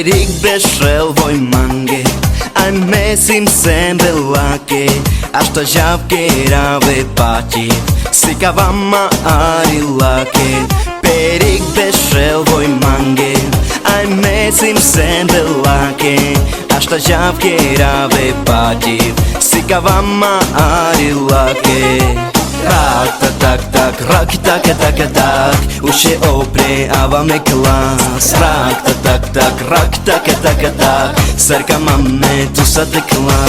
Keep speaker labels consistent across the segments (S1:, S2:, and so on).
S1: Perik beshel voj mange Aj mesim sembelake Ashta javke rave pati Sika vama arilake Perik beshel voj mange Aj mesim sembelake Ashta javke rave pati Sika vama arilake Rak tak tak rak tak tak tak Uše opre ava me klas Rak tak tak rak tak tak tak Serka mame tu sa tekla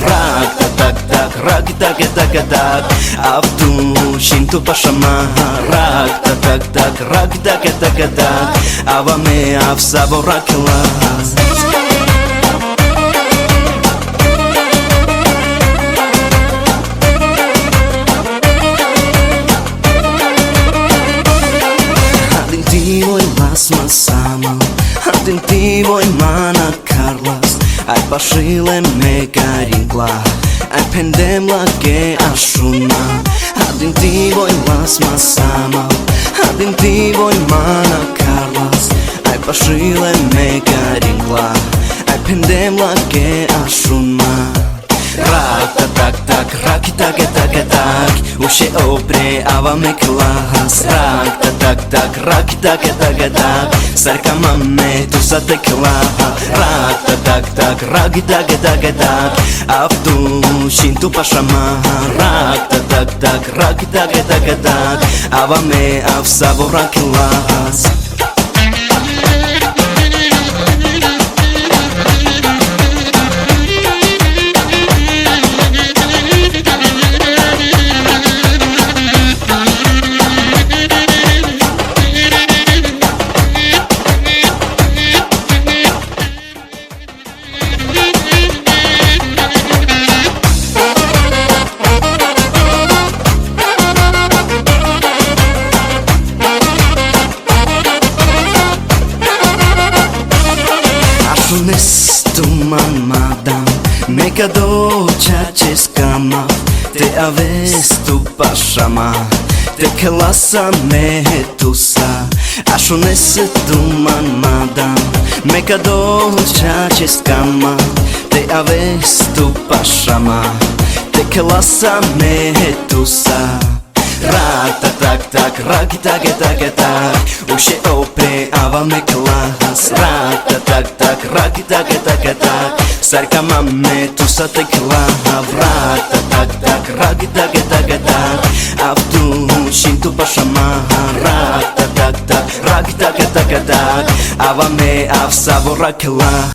S1: Rak tak tak rak tak tak tak Avtu shintu pashama Rak tak tak rak tak tak tak Ava me av sabora klas Voj las masama Hatin ti voj mana Carlas Aj pashile me karinkla Aj pendem lake ashuna Hatin ti voj las masama Hatin ti voj mana Carlas Aj pashile me karinkla Aj pendem lake ashuna Rak tak tak rak tak tak tak Uše opre ava me klas Rak tak tak rak tak tak tak Serka mame tu sa tekla Rak tak tak rak tak tak tak Avtu shintu pashama Rak tak tak rak tak tak tak Ava me av sabora klas Ašunes tu madam Meka doća će skama Te aves tu pašama Te klasa me tusa Ašunes tu madam Meka doća će skama Te aves tu pašama Te klasa me tusa Rak tak tak rak tak tak tak Uše opre ava me klas Rak tak tak rak tak tak tak Serka mame tu sa tekla Rak tak tak rak tak tak tak Avtu shintu pashama Rak tak tak rak tak tak tak Ava me av sabora kla